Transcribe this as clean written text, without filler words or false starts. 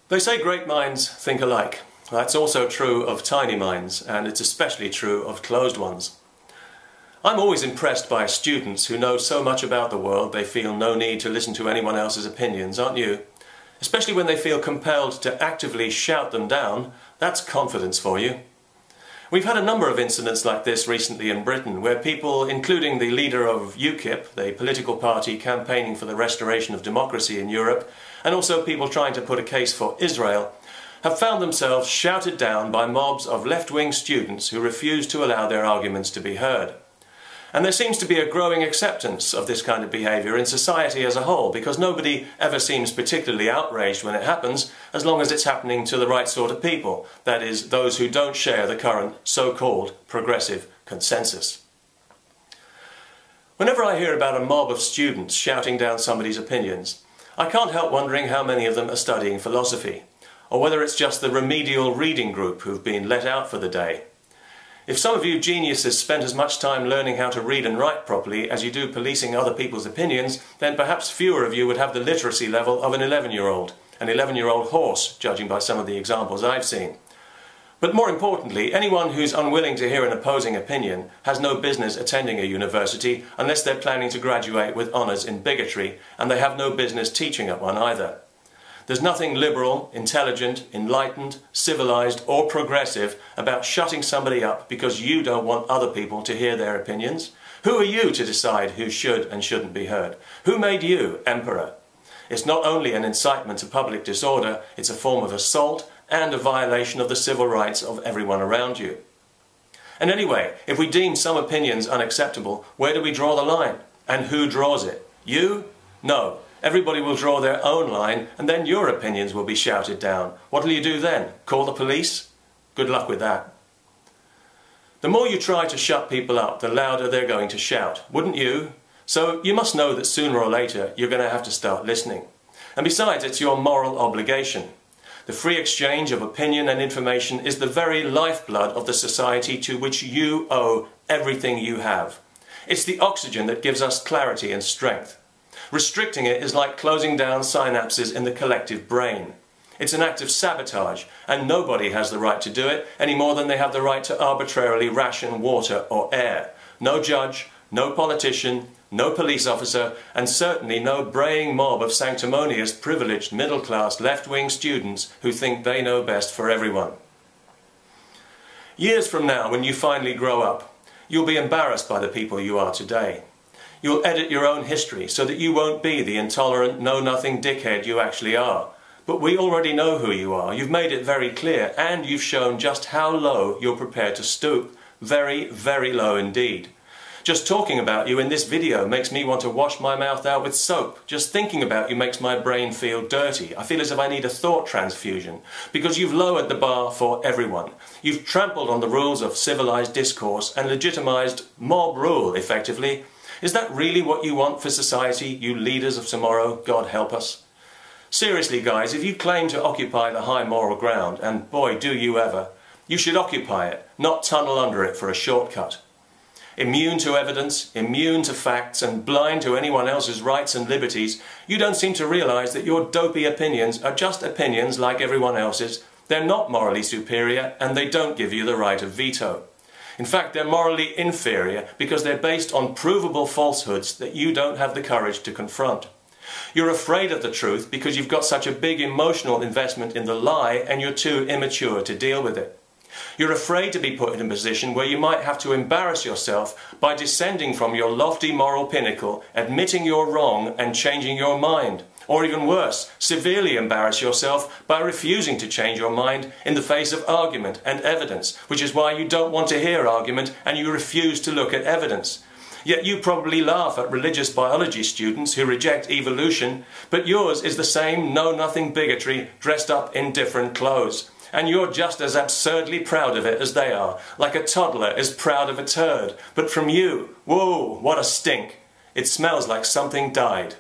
They say great minds think alike. That's also true of tiny minds, and it's especially true of closed ones. I'm always impressed by students who know so much about the world they feel no need to listen to anyone else's opinions, aren't you? Especially when they feel compelled to actively shout them down. That's confidence for you. We've had a number of incidents like this recently in Britain, where people, including the leader of UKIP, the political party campaigning for the restoration of democracy in Europe, and also people trying to put a case for Israel, have found themselves shouted down by mobs of left-wing students who refuse to allow their arguments to be heard. And there seems to be a growing acceptance of this kind of behaviour in society as a whole, because nobody ever seems particularly outraged when it happens, as long as it's happening to the right sort of people, that is, those who don't share the current so-called progressive consensus. Whenever I hear about a mob of students shouting down somebody's opinions, I can't help wondering how many of them are studying philosophy, or whether it's just the remedial reading group who've been let out for the day. If some of you geniuses spent as much time learning how to read and write properly as you do policing other people's opinions, then perhaps fewer of you would have the literacy level of an 11-year-old, an 11-year-old horse, judging by some of the examples I've seen. But more importantly, anyone who's unwilling to hear an opposing opinion has no business attending a university unless they're planning to graduate with honours in bigotry, and they have no business teaching at one either. There's nothing liberal, intelligent, enlightened, civilised or progressive about shutting somebody up because you don't want other people to hear their opinions. Who are you to decide who should and shouldn't be heard? Who made you emperor? It's not only an incitement to public disorder, it's a form of assault and a violation of the civil rights of everyone around you. And anyway, if we deem some opinions unacceptable, where do we draw the line? And who draws it? You? No. Everybody will draw their own line, and then your opinions will be shouted down. What will you do then? Call the police? Good luck with that. The more you try to shut people up, the louder they're going to shout, wouldn't you? So you must know that sooner or later you're going to have to start listening. And besides, it's your moral obligation. The free exchange of opinion and information is the very lifeblood of the society to which you owe everything you have. It's the oxygen that gives us clarity and strength. Restricting it is like closing down synapses in the collective brain. It's an act of sabotage, and nobody has the right to do it any more than they have the right to arbitrarily ration water or air. No judge, no politician, no police officer, and certainly no braying mob of sanctimonious, privileged, middle-class, left-wing students who think they know best for everyone. Years from now, when you finally grow up, you'll be embarrassed by the people you are today. You'll edit your own history so that you won't be the intolerant, know-nothing dickhead you actually are. But we already know who you are. You've made it very clear, and you've shown just how low you're prepared to stoop. Very, very low indeed. Just talking about you in this video makes me want to wash my mouth out with soap. Just thinking about you makes my brain feel dirty. I feel as if I need a thought transfusion, because you've lowered the bar for everyone. You've trampled on the rules of civilized discourse and legitimized mob rule, effectively. Is that really what you want for society, you leaders of tomorrow, God help us? Seriously guys, if you claim to occupy the high moral ground, and boy do you ever, you should occupy it, not tunnel under it for a shortcut. Immune to evidence, immune to facts, and blind to anyone else's rights and liberties, you don't seem to realise that your dopey opinions are just opinions like everyone else's. They're not morally superior, and they don't give you the right of veto. In fact, they're morally inferior because they're based on provable falsehoods that you don't have the courage to confront. You're afraid of the truth because you've got such a big emotional investment in the lie and you're too immature to deal with it. You're afraid to be put in a position where you might have to embarrass yourself by descending from your lofty moral pinnacle, admitting you're wrong and changing your mind. Or even worse, severely embarrass yourself by refusing to change your mind in the face of argument and evidence, which is why you don't want to hear argument and you refuse to look at evidence. Yet you probably laugh at religious biology students who reject evolution, but yours is the same know-nothing bigotry dressed up in different clothes. And you're just as absurdly proud of it as they are, like a toddler is proud of a turd. But from you, whoa, what a stink. It smells like something died.